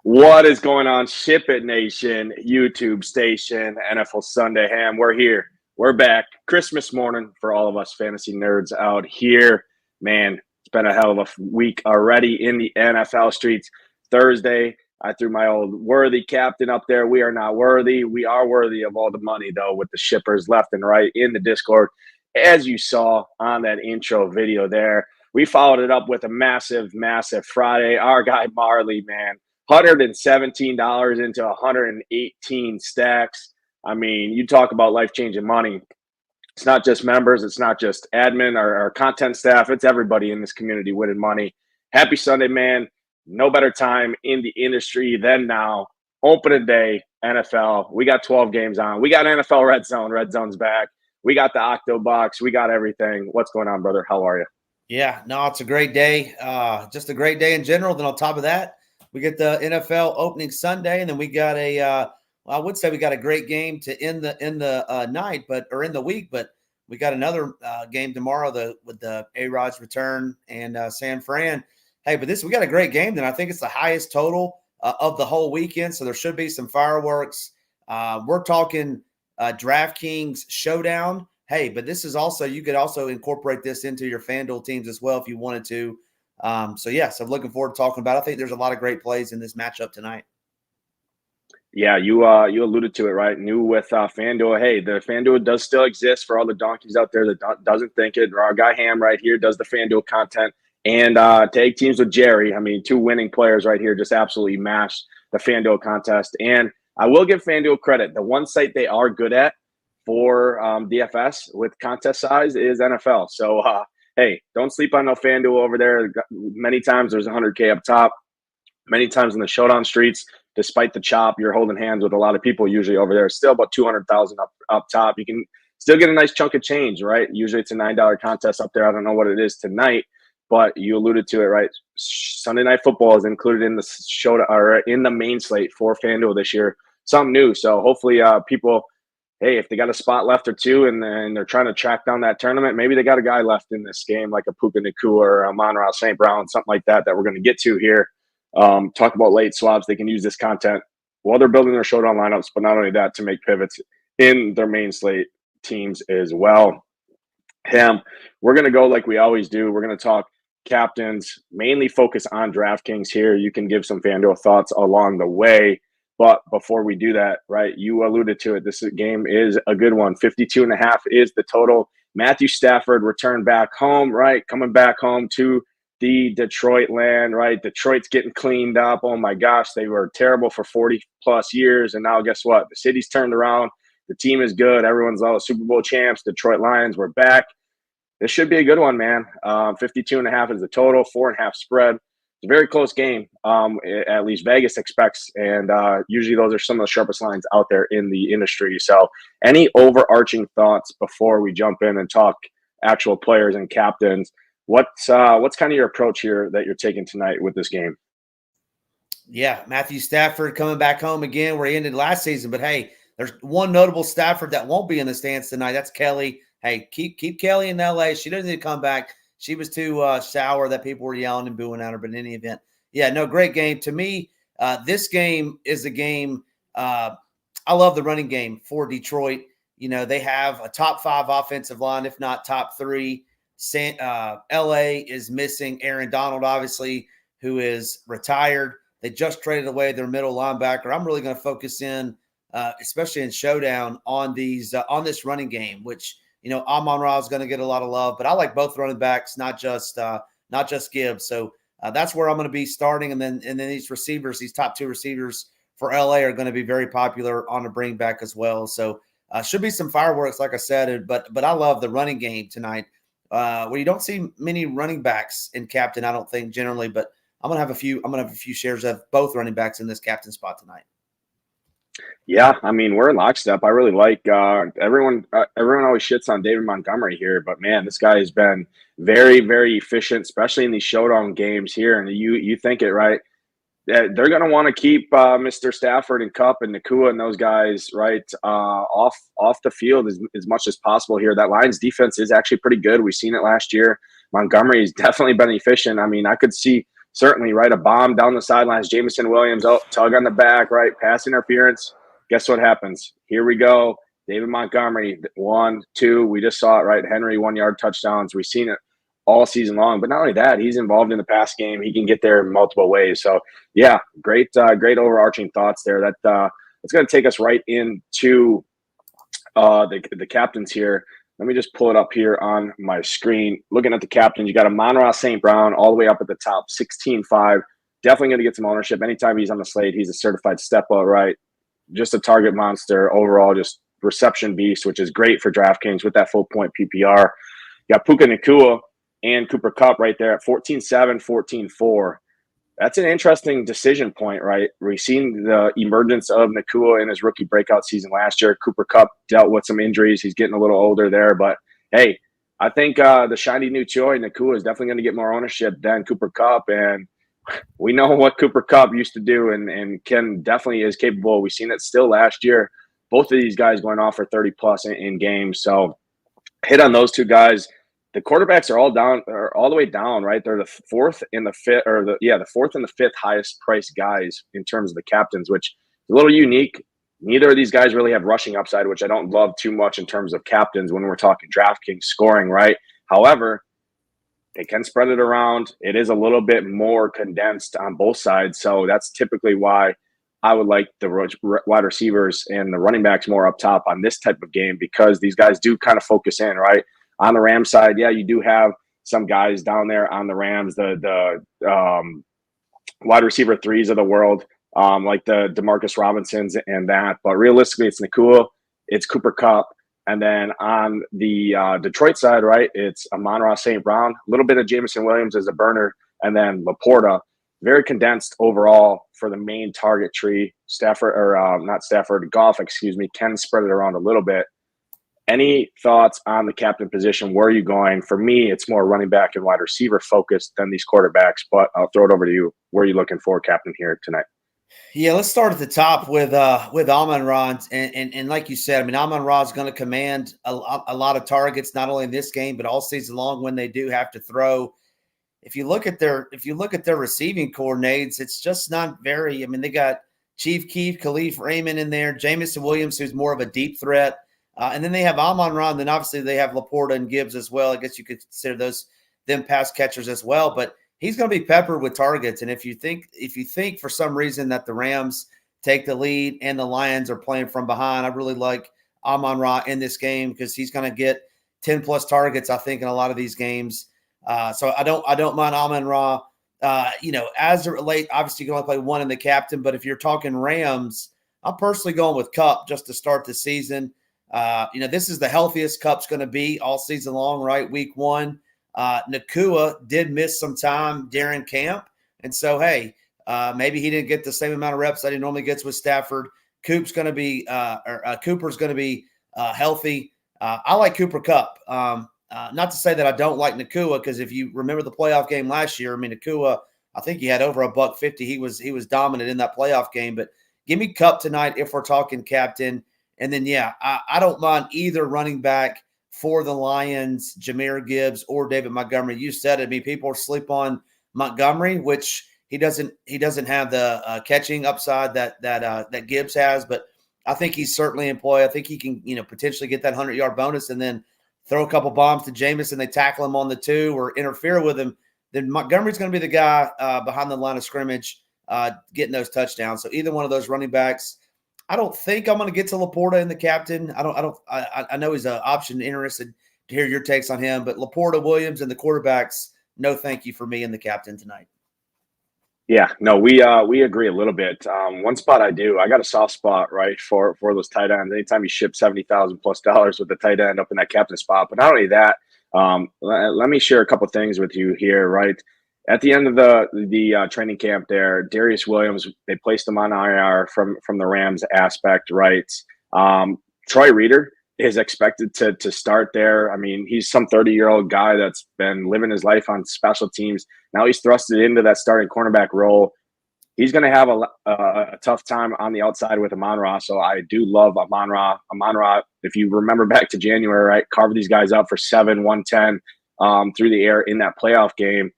What is going on, SHIPIT Nation, YouTube station, NFL Sunday Ham? We're here. We're back. Christmas morning for all of us fantasy nerds out here. Man, it's been a hell of a week already in the NFL streets. Thursday, I threw my old worthy captain up there. We are not worthy. We are worthy of all the money, though, with the shippers left and right in the Discord. As you saw on that intro video there, we followed it up with a massive, massive Friday. Our guy Marley, man. $117 into 118 stacks. I mean, you talk about life-changing money. It's not just members. It's not just admin or content staff. It's everybody in this community winning money. Happy Sunday, man. No better time in the industry than now. Opening day, NFL. We got 12 games on. We got NFL Red Zone. Red Zone's back. We got the Octo Box. We got everything. What's going on, brother? How are you? Yeah, no, it's a great day. Just a great day in general. Then on top of that, we get the NFL opening Sunday, and then we got I would say we got a great game to end the night, or in the week. But we got another game tomorrow with the A-Rod's return and San Fran. Hey, but we got a great game. Then I think it's the highest total of the whole weekend, so there should be some fireworks. We're talking DraftKings Showdown. Hey, but this is also, you could also incorporate this into your FanDuel teams as well if you wanted to. So I'm looking forward to talking about it. I think there's a lot of great plays in this matchup tonight. Yeah, you alluded to it, right? New with FanDuel. Hey, the FanDuel does still exist for all the donkeys out there that doesn't think it. Our guy Ham right here does the FanDuel content and tag teams with Jerry. I mean, two winning players right here just absolutely mashed the FanDuel contest. And I will give FanDuel credit. The one site they are good at for DFS with contest size is NFL. So, hey, don't sleep on no FanDuel over there. Many times there's 100K up top. Many times in the showdown streets, despite the chop, you're holding hands with a lot of people usually over there. Still about 200,000 up top. You can still get a nice chunk of change, right? Usually it's a $9 contest up there. I don't know what it is tonight, but you alluded to it, right? Sunday Night Football is included in the showdown or in the main slate for FanDuel this year. Something new. So hopefully people – hey, if they got a spot left or two and they're trying to track down that tournament, maybe they got a guy left in this game like a Puka Nacua or a Monreal St. Brown, something like that we're going to get to here. Talk about late swaps. They can use this content while they're building their showdown lineups, but not only that, to make pivots in their main slate teams as well. Ham, we're going to go like we always do. We're going to talk captains, mainly focus on DraftKings here. You can give some FanDuel thoughts along the way. But before we do that, right, you alluded to it. This game is a good one. 52.5 is the total. Matthew Stafford returned back home, right? Coming back home to the Detroit land, right? Detroit's getting cleaned up. Oh, my gosh, they were terrible for 40-plus years. And now guess what? The city's turned around. The team is good. Everyone's all Super Bowl champs. Detroit Lions, we're back. This should be a good one, man. 52.5 is the total, 4.5 spread. It's a very close game, at least Vegas expects, and usually those are some of the sharpest lines out there in the industry. So any overarching thoughts before we jump in and talk actual players and captains? What's kind of your approach here that you're taking tonight with this game? Yeah, Matthew Stafford coming back home again where he ended last season. But, hey, there's one notable Stafford that won't be in the stands tonight. That's Kelly. Hey, keep Kelly in L.A. She doesn't need to come back. She was too sour that people were yelling and booing at her. But in any event, yeah, no, great game. To me, this game is a game I love the running game for Detroit. You know, they have a top 5 offensive line, if not top 3. L.A. is missing Aaron Donald, obviously, who is retired. They just traded away their middle linebacker. I'm really going to focus in, especially in Showdown, on this running game, which – you know, Amon-Ra is going to get a lot of love, but I like both running backs, not just Gibbs. So that's where I'm going to be starting. And then these receivers, these top 2 receivers for LA are going to be very popular on the bring back as well. So should be some fireworks, like I said. But I love the running game tonight. Where you don't see many running backs in captain, I don't think generally, but I'm gonna have a few shares of both running backs in this captain spot tonight. Yeah, I mean, we're in lockstep. I really like everyone always shits on David Montgomery here, but man, this guy has been very, very efficient, especially in these showdown games here. And you think it, right? They're going to want to keep Mr. Stafford and Kupp and Nacua and those guys right off the field as much as possible here. That Lions defense is actually pretty good. We've seen it last year. Montgomery has definitely been efficient. I mean, I could see certainly, right, a bomb down the sidelines. Jameson Williams, tug on the back, right, pass interference. Guess what happens? Here we go. David Montgomery, 1, 2. We just saw it, right? Henry, 1-yard touchdowns. We've seen it all season long. But not only that, he's involved in the pass game. He can get there in multiple ways. So, yeah, great overarching thoughts there. That's going to take us right into the captains here. Let me just pull it up here on my screen. Looking at the captains, you got Amon-Ra St. Brown all the way up at the top, 16-5. Definitely going to get some ownership. Anytime he's on the slate, he's a certified step-up, right? Just a target monster overall, just reception beast, which is great for DraftKings with that full point PPR. You got Puka Nacua and Cooper Kupp right there at 14-7, 14-4. That's an interesting decision point, right? We've seen the emergence of Nacua in his rookie breakout season last year. Cooper Kupp dealt with some injuries. He's getting a little older there. But, hey, I think the shiny new toy, Nacua, is definitely going to get more ownership than Cooper Kupp. And we know what Cooper Kupp used to do and Ken definitely is capable. We've seen it still last year. Both of these guys going off for 30-plus in games. So hit on those two guys. The quarterbacks are all down, or all the way down, right? They're the fourth and the fifth, the fourth and the fifth highest priced guys in terms of the captains, which is a little unique. Neither of these guys really have rushing upside, which I don't love too much in terms of captains when we're talking DraftKings scoring, right? However, they can spread it around. It is a little bit more condensed on both sides, so that's typically why I would like the wide receivers and the running backs more up top on this type of game, because these guys do kind of focus in, right? On the Rams side, yeah, you do have some guys down there on the Rams, the wide receiver threes of the world, like the Demarcus Robinsons and that. But realistically, it's Nacua, it's Cooper Kupp. And then on the Detroit side, right, it's Amon-Ra St. Brown, a little bit of Jameson Williams as a burner, and then Laporta. Very condensed overall for the main target tree. Goff, can spread it around a little bit. Any thoughts on the captain position? Where are you going? For me, it's more running back and wide receiver focused than these quarterbacks, but I'll throw it over to you. Where are you looking for captain here tonight? Yeah, let's start at the top with Amon-Ra. And like you said, I mean, Amon-Ra is going to command a lot of targets, not only in this game, but all season long when they do have to throw. If you look at their receiving coordinates, it's just not very. I mean, they got Chief Keef, Khalif Raymond in there, Jameson Williams, who's more of a deep threat. And then they have Amon-Ra, and then obviously they have Laporta and Gibbs as well. I guess you could consider them pass catchers as well. But he's going to be peppered with targets. And if you think for some reason that the Rams take the lead and the Lions are playing from behind, I really like Amon-Ra in this game because he's going to get 10+ targets, I think, in a lot of these games. So I don't mind Amon-Ra. As it relates, obviously you can only play one in the captain. But if you're talking Rams, I'm personally going with Kupp just to start the season. This is the healthiest Kupp's going to be all season long, right? Week 1. Nacua did miss some time during camp. And so, hey, maybe he didn't get the same amount of reps that he normally gets with Stafford. Cooper's going to be healthy. I like Cooper Kupp. Not to say that I don't like Nacua, because if you remember the playoff game last year, I mean, Nacua, I think he had over $150. He was dominant in that playoff game. But give me Kupp tonight if we're talking captain. And then, yeah, I don't mind either running back for the Lions, Jahmyr Gibbs or David Montgomery. You said it. I mean, people sleep on Montgomery, which he doesn't have the catching upside that Gibbs has. But I think he's certainly in play. I think he can, potentially get that 100-yard bonus and then throw a couple bombs to Jameson. They tackle him on the 2 or interfere with him. Then Montgomery's going to be the guy behind the line of scrimmage getting those touchdowns. So either one of those running backs. I don't think I'm going to get to Laporta in the captain. I know he's an option. Interested to hear your takes on him, but Laporta, Williams, and the quarterbacks, no thank you for me in the captain tonight. Yeah, no, we agree a little bit. One spot I got a soft spot, right, for those tight ends. Anytime you ship $70,000+ with the tight end up in that captain spot. But not only that, let me share a couple things with you here, right? At the end of the training camp there, Darius Williams, they placed him on IR from the Rams aspect, right? Troy Reeder is expected to start there. I mean, he's some 30-year-old guy that's been living his life on special teams. Now he's thrusted into that starting cornerback role. He's going to have a tough time on the outside with Amon-Ra, so I do love Amon-Ra. Amon-Ra, if you remember back to January, right, carved these guys up for 7, 110 through the air in that playoff game.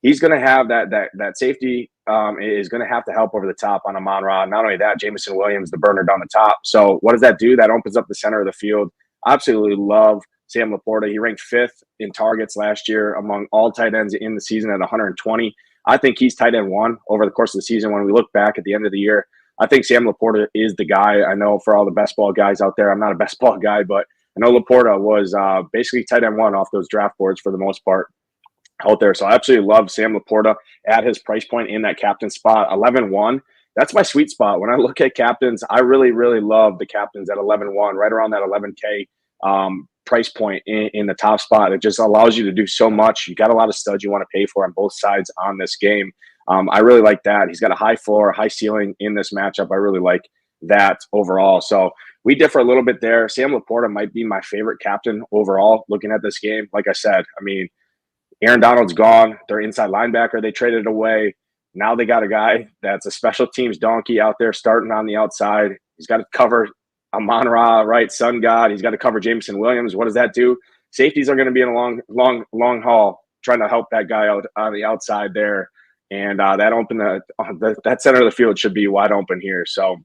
he's going to have that safety is going to have to help over the top on Amon-Ra. Not only that, Jameson Williams, the burner down the top. So what does that do? That opens up the center of the field. Absolutely love Sam Laporta. He ranked 5th in targets last year among all tight ends in the season at 120. I think he's tight end 1 over the course of the season. When we look back at the end of the year, I think Sam Laporta is the guy. I know for all the best ball guys out there, I'm not a best ball guy, but I know Laporta was basically tight end 1 off those draft boards for the most part out there. So I absolutely love Sam Laporta at his price point in that captain spot. 11-1. That's my sweet spot. When I look at captains, I really, really love the captains at 11-1, right around that 11K price point in the top spot. It just allows you to do so much. You got a lot of studs you want to pay for on both sides on this game. I really like that. He's got a high floor, high ceiling in this matchup. I really like that overall. So we differ a little bit there. Sam Laporta might be my favorite captain overall looking at this game. Like I said, I mean, Aaron Donald's gone. Their inside linebacker, they traded away. Now they got a guy that's a special teams donkey out there starting on the outside. He's got to cover Amon-Ra, right? Sun God. He's got to cover Jameson Williams. What does that do? Safeties are going to be in a long haul trying to help that guy out on the outside there. And that center of the field should be wide open here. So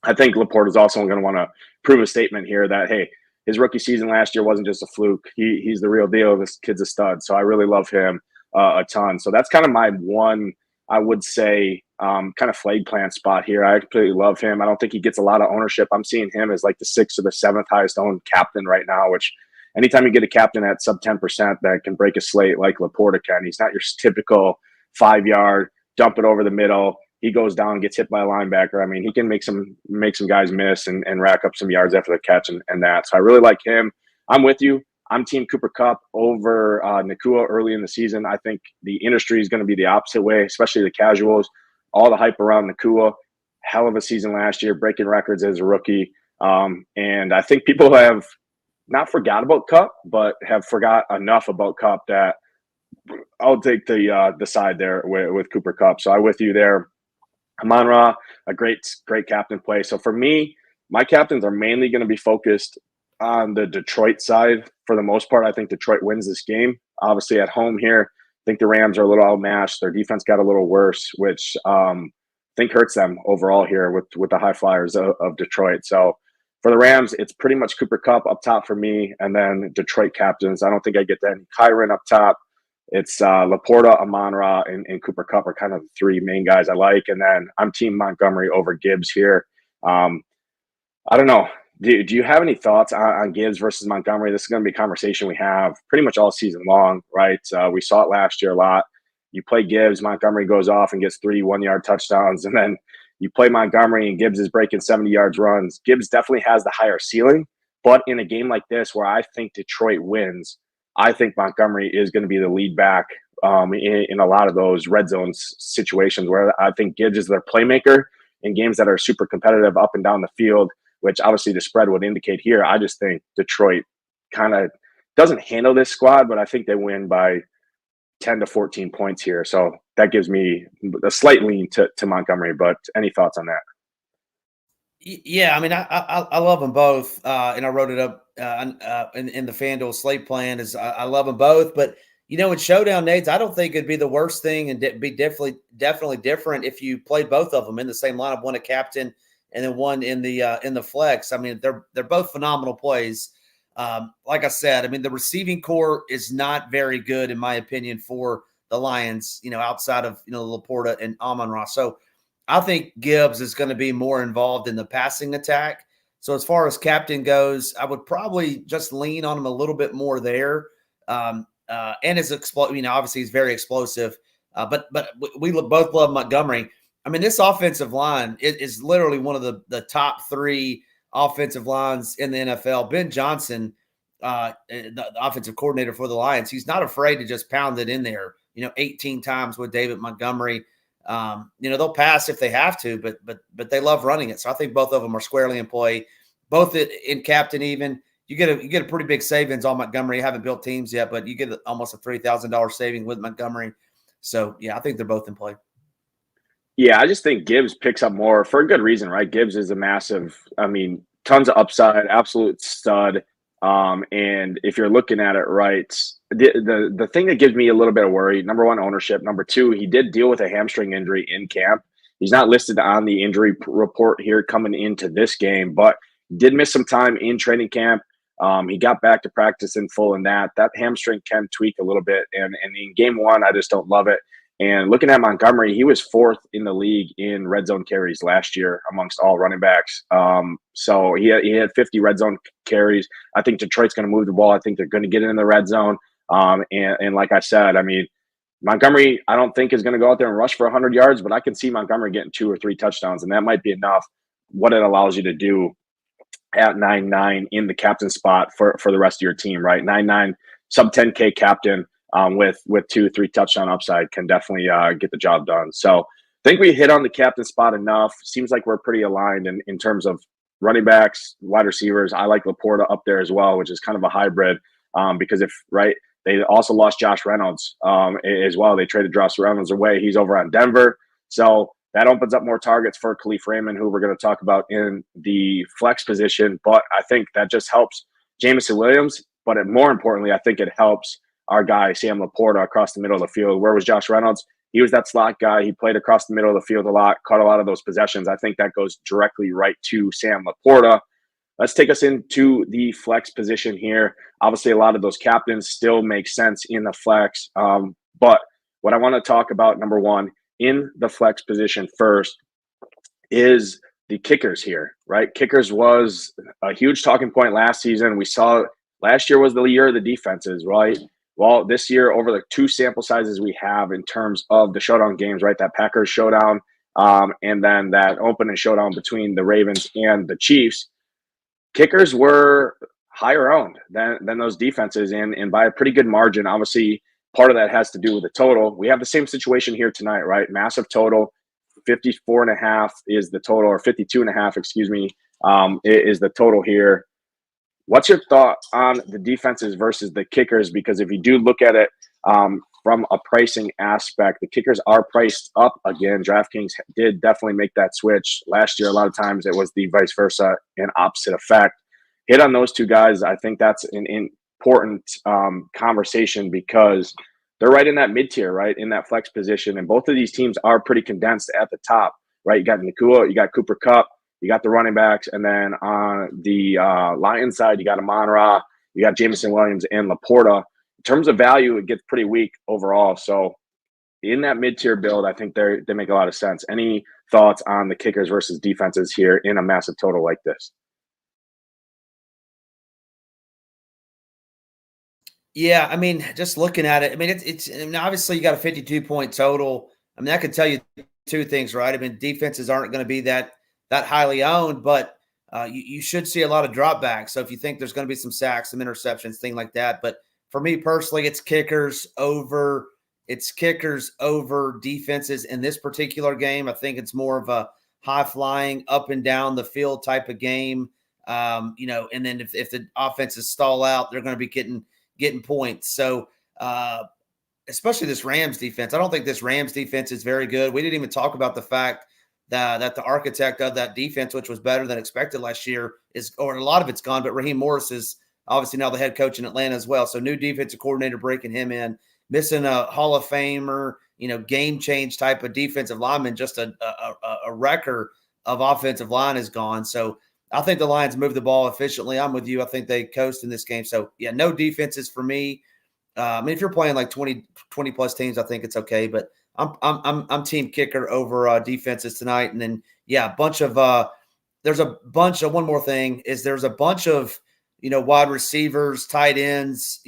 I think Laporta is also going to want to prove a statement here that, hey, his rookie season last year wasn't just a fluke. He's the real deal. This kid's a stud. So I really love him a ton. So that's kind of my one, I would say, kind of flag plant spot here. I completely love him. I don't think he gets a lot of ownership. I'm seeing him as like the 6th or the 7th highest owned captain right now, which anytime you get a captain at sub 10% that can break a slate like Laporta can, he's not your typical 5-yard, dump it over the middle. He goes down and gets hit by a linebacker. I mean, he can make some guys miss and rack up some yards after the catch and that. So I really like him. I'm with you. I'm Team Cooper Kupp over Nacua early in the season. I think the industry is going to be the opposite way, especially the casuals. All the hype around Nacua. Hell of a season last year, breaking records as a rookie. And I think people have not forgot about Kupp, but have forgot enough about Kupp that I'll take the side there with Cooper Kupp. So I'm with you there. Amon-Ra, a great captain play. So for me, my captains are mainly going to be focused on the Detroit side for the most part. I think Detroit wins this game. Obviously at home here, I think the Rams are a little outmatched. Their defense got a little worse, which I think hurts them overall here with the high flyers of Detroit. So for the Rams, it's pretty much Cooper Kupp up top for me, and then Detroit captains. I don't think I get that. Kyron up top. It's Laporta, Amon-Ra, and Cooper Kupp are kind of the 3 main guys I like. And then I'm Team Montgomery over Gibbs here. I don't know. Do you have any thoughts on Gibbs versus Montgomery? This is going to be a conversation we have pretty much all season long, right? We saw it last year a lot. You play Gibbs, Montgomery goes off and gets 3 one-yard touchdowns. And then you play Montgomery and Gibbs is breaking 70 yards runs. Gibbs definitely has the higher ceiling. But in a game like this where I think Detroit wins, I think Montgomery is going to be the lead back in a lot of those red zone situations where I think Gibbs is their playmaker in games that are super competitive up and down the field, which obviously the spread would indicate here. I just think Detroit kind of doesn't handle this squad, but I think they win by 10 to 14 points here. So that gives me a slight lean to Montgomery, but any thoughts on that? Yeah, I mean, I love them both, and I wrote it up in the FanDuel slate plan. Is I love them both, but in Showdown, Nades, I don't think it'd be the worst thing, and be definitely different if you played both of them in the same lineup, one a captain and then one in the flex. I mean, they're both phenomenal plays. Like I said, I mean, the receiving core is not very good in my opinion for the Lions. Outside of Laporta and Amon-Ra, so I think Gibbs is going to be more involved in the passing attack. So as far as captain goes, I would probably just lean on him a little bit more there. And his obviously he's very explosive. But we both love Montgomery. I mean, this offensive line is literally one of the top 3 offensive lines in the NFL. Ben Johnson, the offensive coordinator for the Lions, he's not afraid to just pound it in there, 18 times with David Montgomery. They'll pass if they have to, but they love running it. So I think both of them are squarely in play, both in captain. Even you get a pretty big savings on Montgomery. You haven't built teams yet, but you get almost a $3,000 saving with Montgomery. So yeah, I think they're both in play. Yeah, I just think Gibbs picks up more for a good reason, right? Gibbs is a massive, tons of upside, absolute stud. And if you're looking at it right, the thing that gives me a little bit of worry, number one, ownership. Number two, he did deal with a hamstring injury in camp. He's not listed on the injury report here coming into this game, but did miss some time in training camp. He got back to practice in full, and that hamstring can tweak a little bit. And in game one, I just don't love it. And looking at Montgomery, he was fourth in the league in red zone carries last year amongst all running backs. So he had 50 red zone carries. I think Detroit's going to move the ball. I think they're going to get in the red zone. And like I said, I mean, Montgomery, I don't think is going to go out there and rush for 100 yards, but I can see Montgomery getting 2 or 3 touchdowns, and that might be enough. What it allows you to do at 9-9 in the captain spot for the rest of your team, right? 9-9 sub 10K captain with 2-3 touchdown upside can definitely get the job done. So I think we hit on the captain spot enough. Seems like we're pretty aligned in terms of running backs, wide receivers. I like Laporta up there as well, which is kind of a hybrid because they also lost Josh Reynolds as well. They traded Josh Reynolds away. He's over on Denver. So that opens up more targets for Khalif Raymond, who we're going to talk about in the flex position. But I think that just helps Jameson Williams. But more importantly, I think it helps our guy, Sam Laporta, across the middle of the field. Where was Josh Reynolds? He was that slot guy. He played across the middle of the field a lot, caught a lot of those possessions. I think that goes directly right to Sam Laporta. Let's take us into the flex position here. Obviously, a lot of those captains still make sense in the flex. But what I want to talk about, number one, in the flex position first is the kickers here, right? Kickers was a huge talking point last season. We saw last year was the year of the defenses, right? Well, this year, over the 2 sample sizes we have in terms of the showdown games, right? That Packers showdown and then that opening showdown between the Ravens and the Chiefs. Kickers were higher owned than those defenses and by a pretty good margin. Obviously, part of that has to do with the total. We have the same situation here tonight, right? Massive total, 54.5 is the total, or 52.5, excuse me, is the total here. What's your thought on the defenses versus the kickers? Because if you do look at it from a pricing aspect, the kickers are priced up again. DraftKings did definitely make that switch. Last year, a lot of times it was the vice versa and opposite effect. Hit on those two guys. I think that's an important conversation because they're right in that mid-tier, right, in that flex position. And both of these teams are pretty condensed at the top, right? You got Nakua, you got Cooper Kupp, you got the running backs. And then on the Lions side, you got Amon-Ra, you got Jameson Williams and Laporta. In terms of value, it gets pretty weak overall. So in that mid-tier build, I think they make a lot of sense. Any thoughts on the kickers versus defenses here in a massive total like this? Yeah, I mean, just looking at it, I mean, it's I mean, obviously you got a 52-point total. I mean, I can tell you 2 things, right? I mean, defenses aren't going to be that highly owned, but you should see a lot of dropbacks. So if you think there's going to be some sacks, some interceptions, things like that. But for me personally, it's kickers over defenses in this particular game. I think it's more of a high flying, up and down the field type of game. And then if the offenses stall out, they're going to be getting points. So especially this Rams defense, I don't think this Rams defense is very good. We didn't even talk about the fact that the architect of that defense, which was better than expected last year, or a lot of it's gone, but Raheem Morris is obviously now the head coach in Atlanta as well. So new defensive coordinator breaking him in, missing a Hall of Famer, game change type of defensive lineman, just a wrecker of offensive line is gone. So I think the Lions move the ball efficiently. I'm with you. I think they coast in this game. So yeah, no defenses for me. I mean, if you're playing like 20 plus teams, I think it's okay, but I'm team kicker over defenses tonight. And then, yeah, there's a bunch of, one more thing is there's a bunch of, wide receivers, tight ends,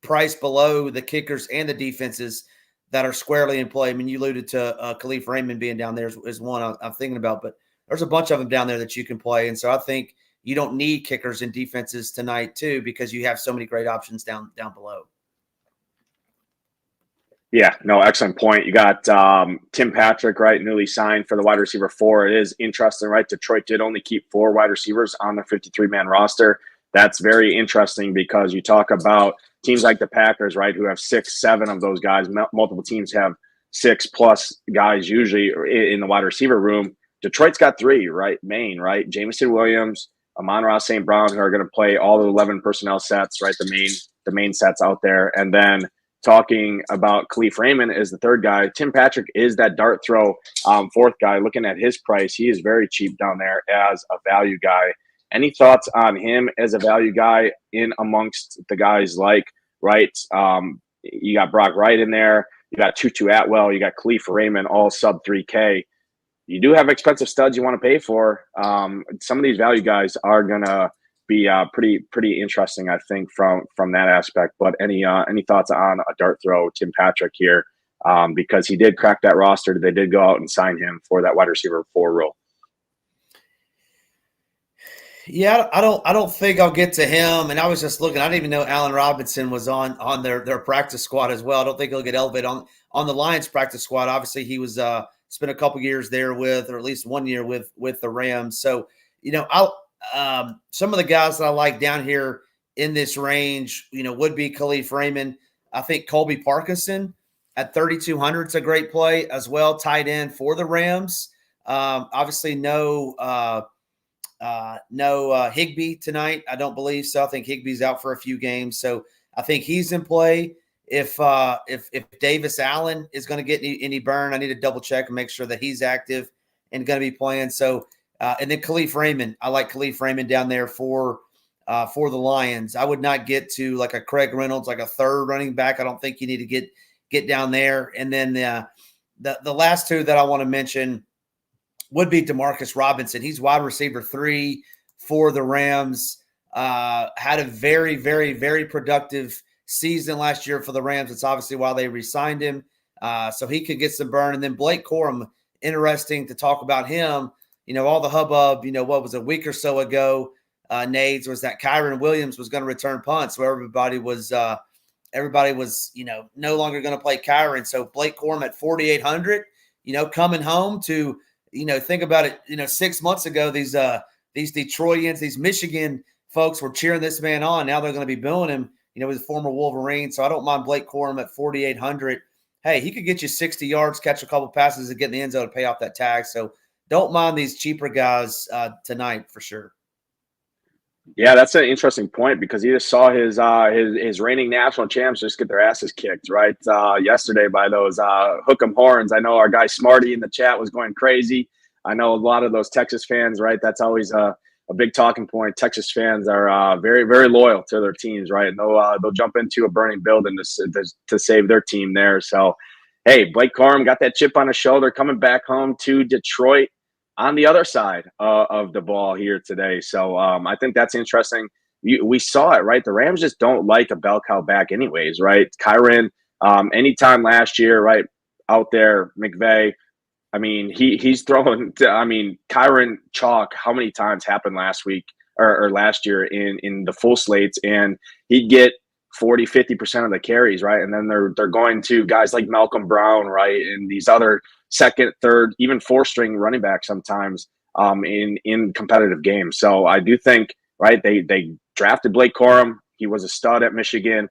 priced below the kickers and the defenses that are squarely in play. I mean, you alluded to Khalif Raymond being down there is one I'm thinking about, but there's a bunch of them down there that you can play. And so I think you don't need kickers and defenses tonight too, because you have so many great options down below. Yeah, no, excellent point. You got Tim Patrick, right, newly signed for the wide receiver 4. It is interesting, right? Detroit did only keep 4 wide receivers on the 53-man roster. That's very interesting because you talk about teams like the Packers, right, who have 6, 7 of those guys. Multiple teams have 6+ guys usually in the wide receiver room. Detroit's got 3, right? Main, right? Jameson Williams, Amon-Ra St. Brown, who are going to play all the 11 personnel sets, right? The main the main sets out there. And then talking about Khalif Raymond is the third guy. Tim Patrick is that dart throw fourth guy. Looking at his price, he is very cheap down there as a value guy. Any thoughts on him as a value guy in amongst the guys like Wright? You got Brock Wright in there. You got Tutu Atwell. You got Khalif Raymond, all sub 3K. You do have expensive studs you want to pay for. Some of these value guys are gonna be pretty interesting, I think, from that aspect. But any thoughts on a dart throw, Tim Patrick here, because he did crack that roster. They did go out and sign him for that wide receiver 4 role. Yeah, I don't think I'll get to him. And I was just looking. I didn't even know Allen Robinson was on their practice squad as well. I don't think he'll get elevated on the Lions practice squad. Obviously, he was spent a couple years there with, or at least 1 year with the Rams. So, I'll some of the guys that I like down here in this range, would be Khalif Raymond. I think Colby Parkinson at 3,200 is a great play as well. Tight end for the Rams. Obviously, no Higbee tonight. I don't believe so. I think Higbee's out for a few games, so I think he's in play. If Davis Allen is going to get any burn, I need to double check and make sure that he's active and going to be playing. So, and then Khalif Raymond, I like Khalif Raymond down there for the Lions. I would not get to like a Craig Reynolds, like a third running back. I don't think you need to get down there. And then the last two that I want to mention would be Demarcus Robinson. He's wide receiver 3 for the Rams. Had a very, very, very productive season last year for the Rams. It's obviously why they re-signed him. So he could get some burn. And then Blake Corum, interesting to talk about him. All the hubbub, what was a week or so ago, Nades, was that Kyron Williams was going to return punts. So everybody was, no longer going to play Kyron. So Blake Corum at 4,800, coming home to, think about it, 6 months ago, these Detroitians, these Michigan folks were cheering this man on. Now they're going to be booing him, with former Wolverine. So I don't mind Blake Corum at 4,800. Hey, he could get you 60 yards, catch a couple passes, and get in the end zone to pay off that tag. So don't mind these cheaper guys tonight for sure. Yeah, that's an interesting point because you just saw his reigning national champs just get their asses kicked right yesterday by those hook'em horns. I know our guy Smarty in the chat was going crazy. I know a lot of those Texas fans, right? That's always a big talking point. Texas fans are very, very loyal to their teams, right? And they'll jump into a burning building to save their team there. So, hey, Blake Corum got that chip on his shoulder, coming back home to Detroit on the other side of the ball here today. So I think that's interesting. We saw it, right? The Rams just don't like a bell cow back anyways, right? Kyron, anytime last year, right, out there, McVay, I mean, he's throwing – Kyron chalk how many times happened last week or last year in the full slates, and he'd get 40, 50% of the carries, right? And then they're going to guys like Malcolm Brown, right, and these other second, third, even 4-string running backs sometimes in competitive games. So I do think, right, they drafted Blake Corum. He was a stud at Michigan.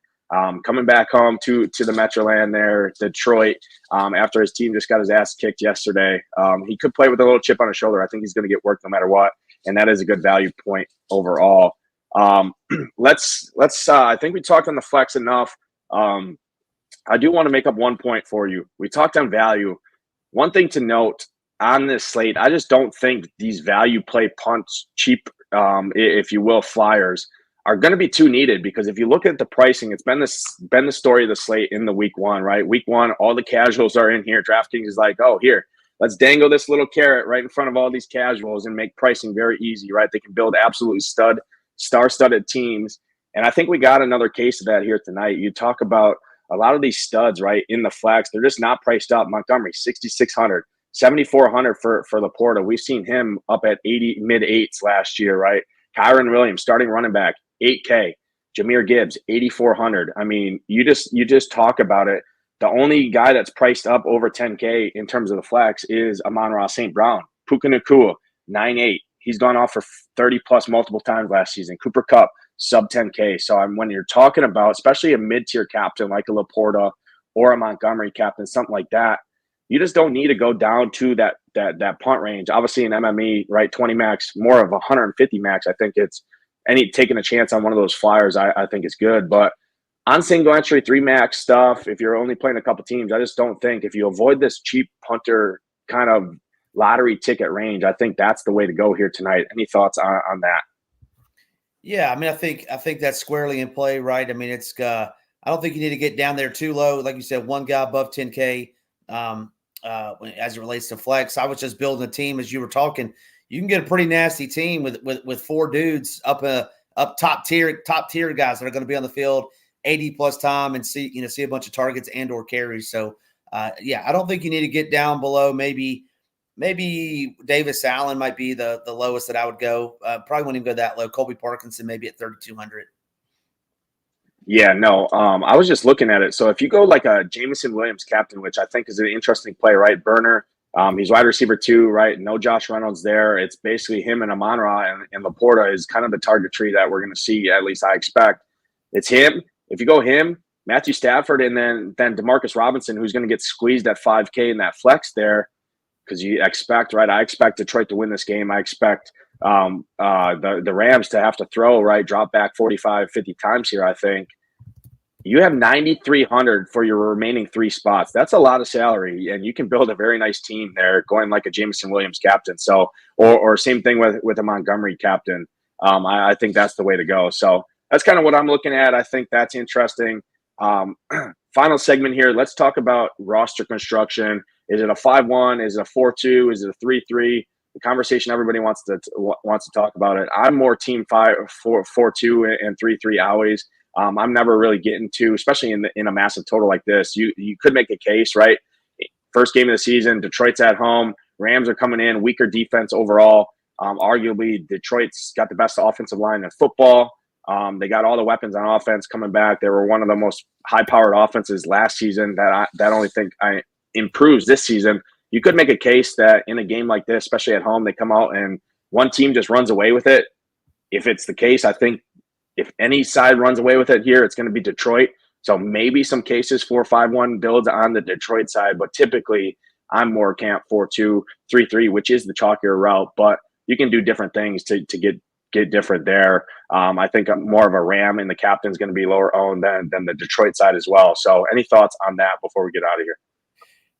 Coming back home to the Metroland there, Detroit, after his team just got his ass kicked yesterday. He could play with a little chip on his shoulder. I think he's going to get work no matter what, and that is a good value point overall. Let's I think we talked on the flex enough. I do want to make up one point for you. We talked on value. One thing to note on this slate, I just don't think these value play punts, cheap, if you will, flyers, are going to be too needed, because if you look at the pricing, it's been the story of the slate in the week one, right? Week one, all the casuals are in here. DraftKings is like, oh, here, let's dangle this little carrot right in front of all these casuals and make pricing very easy, right? They can build absolutely star-studded teams. And I think we got another case of that here tonight. You talk about a lot of these studs, right, in the flex, they're just not priced up. Montgomery, 6,600, 7,400 for Laporta. We've seen him up at 80, mid-8s last year, right? Kyron Williams, starting running back, 8K. Jahmyr Gibbs, 8,400. I mean, you just talk about it. The only guy that's priced up over 10K in terms of the flex is Amon-Ra St. Brown. Puka Nacua, 9.8. He's gone off for 30-plus multiple times last season. Cooper Kupp, sub 10K. So when you're talking about, especially a mid-tier captain like a Laporta or a Montgomery captain, something like that, you just don't need to go down to that punt range. Obviously, in MME, right, 20 max, more of 150 max. I think it's taking a chance on one of those flyers. I think it's good, but on single entry, 3 max stuff, if you're only playing a couple teams, I just don't think if you avoid this cheap punter kind of lottery ticket range, I think that's the way to go here tonight. Any thoughts on that? Yeah, I mean, I think that's squarely in play, right? I mean, it's I don't think you need to get down there too low. Like you said, one guy above 10K as it relates to flex. I was just building a team as you were talking. You can get a pretty nasty team with 4 dudes up top tier guys that are going to be on the field 80 plus time and see a bunch of targets and or carries. So yeah, I don't think you need to get down below maybe Davis Allen might be the lowest that I would go. Probably wouldn't even go that low. Colby Parkinson maybe at 3,200. Yeah, no. I was just looking at it. So if you go like a Jameson Williams captain, which I think is an interesting play, right? Burner, he's wide receiver 2, right? No Josh Reynolds there. It's basically him and Amon-Ra, and Laporta is kind of the target tree that we're going to see. At least I expect it's him. If you go him, Matthew Stafford, and then Demarcus Robinson, who's going to get squeezed at 5K in that flex there. Because you expect, right? I expect Detroit to win this game. I expect the Rams to have to throw, right? Drop back 45, 50 times here, I think. You have 9,300 for your remaining 3 spots. That's a lot of salary, and you can build a very nice team there going like a Jameson Williams captain. So, or same thing with a Montgomery captain. I think that's the way to go. So that's kind of what I'm looking at. I think that's interesting. Final segment here. Let's talk about roster construction. Is it a 5-1? Is it a 4-2? Is it a 3-3? The conversation everybody wants to talk about it. I'm more team 4-2 and 3-3 always. I'm never really getting to, especially in a massive total like this. You could make a case, right? First game of the season, Detroit's at home. Rams are coming in, weaker defense overall. Arguably, Detroit's got the best offensive line in football. They got all the weapons on offense coming back. They were one of the most high-powered offenses last season that only think improves this season. You could make a case that in a game like this, especially at home, they come out and one team just runs away with it. If it's the case, I think if any side runs away with it here, it's going to be Detroit. So maybe some cases 4-5-1 builds on the Detroit side, but typically I'm more camp 4-2, 3-3, which is the chalkier route. But you can do different things to get different there. I think I'm more of a Ram, and the captain's going to be lower owned than the Detroit side as well. So any thoughts on that before we get out of here?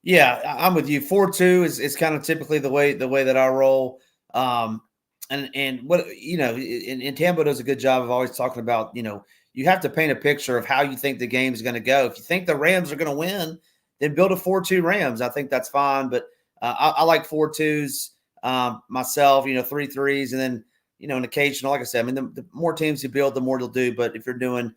Yeah, I'm with you. 4-2 is kind of typically the way that I roll. And what and Tambo does a good job of always talking about, you have to paint a picture of how you think the game is going to go. If you think the Rams are going to win, then build a 4-2 Rams. I think that's fine. But I like 4-2s myself, 3-3s, and then, an occasional, like I said, I mean, the more teams you build, the more you'll do. But if you're doing,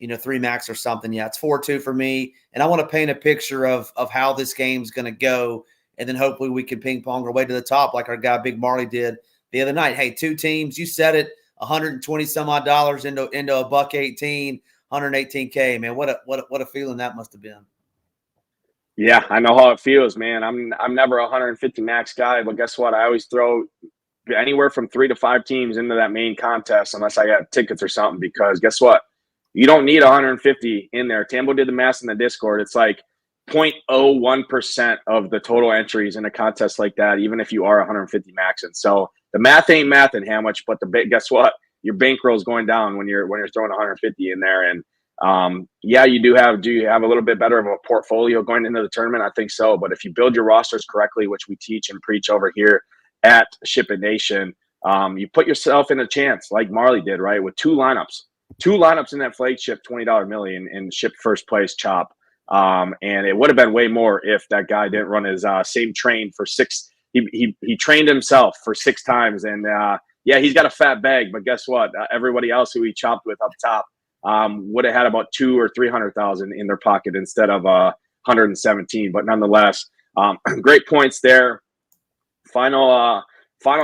3 max or something, yeah, it's 4-2 for me. And I want to paint a picture of how this game's going to go. And then hopefully we can ping pong our way to the top like our guy Big Marley did the other night. Hey, 2 teams, you said it, 120 some odd dollars into a $118, 118K, man. What a feeling that must have been. Yeah, I know how it feels, man. I'm never a 150 max guy, but guess what? I always throw anywhere from 3 to 5 teams into that main contest unless I got tickets or something, because guess what? You don't need 150 in there. Tambo did the math in the Discord. It's like 0.01% of the total entries in a contest like that, even if you are 150 max. And so the math ain't mathing how much, but guess what? Your bankroll is going down when you're throwing 150 in there. And yeah, do you have a little bit better of a portfolio going into the tournament? I think so. But if you build your rosters correctly, which we teach and preach over here at SHIPIT Nation, you put yourself in a chance like Marley did, right? With two lineups in that flagship $20 million and ship first place chop. And it would have been way more if that guy didn't run his same train for 6. He trained himself for 6 times. And yeah, he's got a fat bag, but guess what? Everybody else who he chopped with up top would have had about 200,000 or 300,000 in their pocket instead of 117. But nonetheless, great points there. Final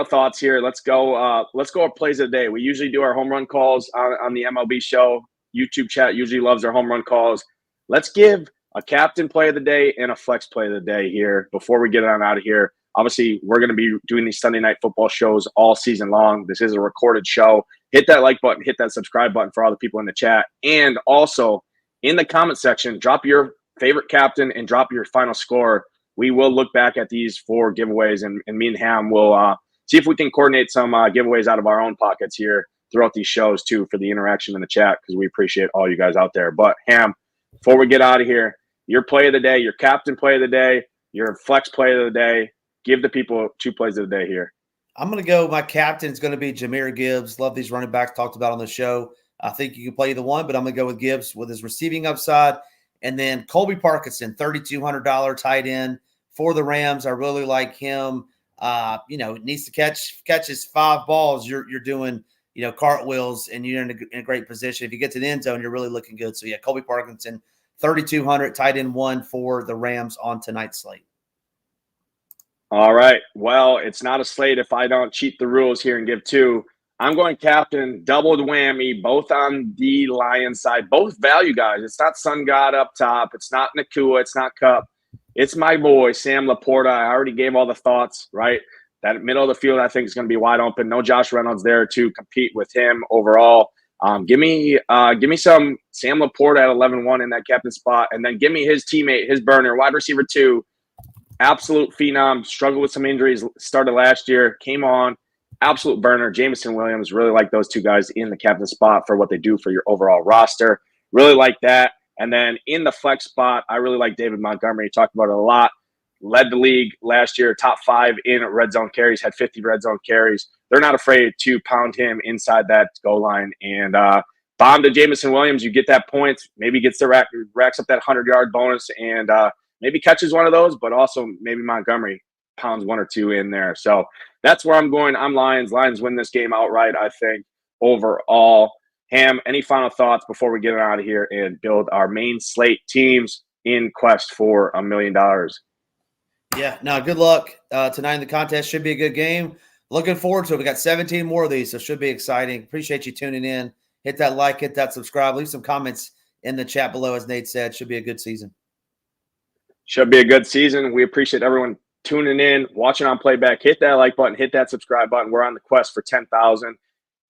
thoughts here. Let's go with plays of the day. We usually do our home run calls on the MLB show. YouTube chat usually loves our home run calls. Let's give a captain play of the day and a flex play of the day here before we get on out of here. Obviously, we're going to be doing these Sunday night football shows all season long. This is a recorded show. Hit that like button, hit that subscribe button for all the people in the chat. And also, in the comment section, drop your favorite captain and drop your final score. We will look back at these 4 giveaways, and me and Ham will see if we can coordinate some giveaways out of our own pockets here throughout these shows too for the interaction in the chat, because we appreciate all you guys out there. But Ham, before we get out of here, your play of the day, your captain play of the day, your flex play of the day. Give the people 2 plays of the day here. I'm going to go. My captain's going to be Jahmyr Gibbs. Love these running backs talked about on the show. I think you can play either one, but I'm going to go with Gibbs with his receiving upside. And then Colby Parkinson, $3,200 tight end for the Rams. I really like him. Needs to catch his 5 balls. You're doing, cartwheels, and you're in a great position. If you get to the end zone, you're really looking good. So, yeah, Colby Parkinson, $3,200, tight end 1 for the Rams on tonight's slate. All right. Well, it's not a slate if I don't cheat the rules here and give 2. I'm going captain, doubled whammy, both on the Lions side, both value guys. It's not Sun God up top. It's not Nakua. It's not Cup. It's my boy, Sam Laporta. I already gave all the thoughts, right? That middle of the field, I think, is going to be wide open. No Josh Reynolds there to compete with him overall. Give me some Sam Laporta at 11-1 in that captain spot, and then give me his teammate, his burner, wide receiver 2. Absolute phenom, struggled with some injuries, started last year, came on, absolute burner. Jameson Williams, really like those 2 guys in the captain spot for what they do for your overall roster. Really like that. And then in the flex spot, I really like David Montgomery. Talked about it a lot. Led the league last year, top 5 in red zone carries, had 50 red zone carries. They're not afraid to pound him inside that goal line. And bomb to Jameson Williams, you get that point, maybe gets the racks up that 100-yard bonus, and maybe catches one of those, but also maybe Montgomery pounds 1 or 2 in there. So that's where I'm going. I'm Lions. Lions win this game outright, I think, overall. Ham, any final thoughts before we get out of here and build our main slate teams in quest for $1 million? Yeah, no, good luck tonight in the contest. Should be a good game. Looking forward to it. We got 17 more of these, so it should be exciting. Appreciate you tuning in. Hit that like, hit that subscribe. Leave some comments in the chat below, as Nate said. Should be a good season. Should be a good season. We appreciate everyone tuning in, watching on playback. Hit that like button, hit that subscribe button. We're on the quest for 10,000.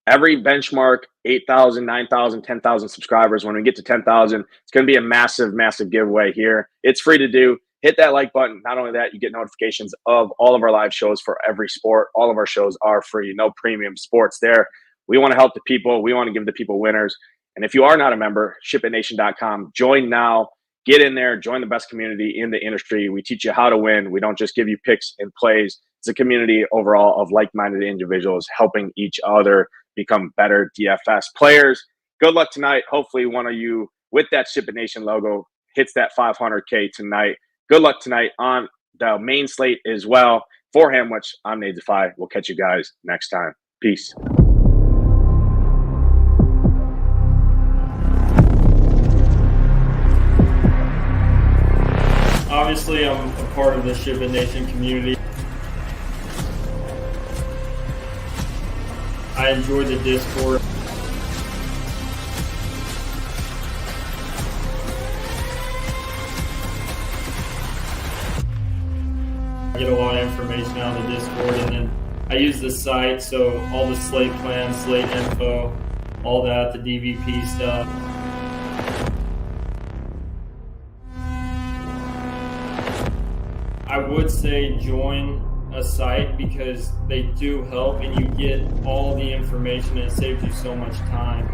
Every benchmark, 8,000, 9,000, 10,000 subscribers. When we get to 10,000, it's going to be a massive, massive giveaway here. It's free to do. Hit that like button. Not only that, you get notifications of all of our live shows for every sport. All of our shows are free. No premium sports there. We want to help the people. We want to give the people winners. And if you are not a member, SHIPITNation.com. Join now. Get in there. Join the best community in the industry. We teach you how to win. We don't just give you picks and plays. It's a community overall of like-minded individuals helping each other become better DFS players. Good luck tonight. Hopefully one of you with that SHIPIT Nation logo hits that 500K tonight. Good luck tonight on the main slate as well. For him, which I'm Nadesify. We'll catch you guys next time. Peace. Obviously, I'm a part of the SHIPIT Nation community. I enjoy the Discord. I get a lot of information out of the Discord, and then I use the site, so all the slate plans, slate info, all that, the DVP stuff. I would say join a site because they do help and you get all the information and it saves you so much time.